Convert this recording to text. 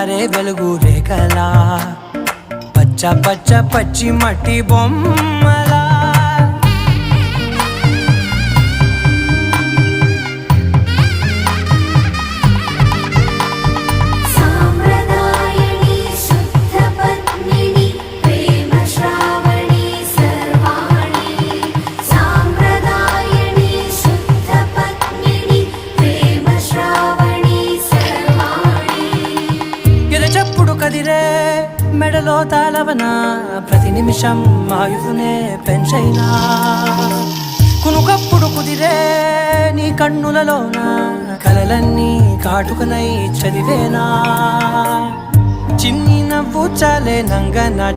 పారే వెలుగు రేఖలా పచ్చ పచ్చ పచ్చి మట్టి బొమ్మలా చెప్పుడు కదిరే మెడలో తాళవన ప్రతి నిమిషం ఆయుధునే పెంచైనా కునుకప్పుడు కుదిరే నీ కన్నులలోన కలలన్నీ కాటుకనై చదివేనా చిన్ని నవ్వు చాలే నంగ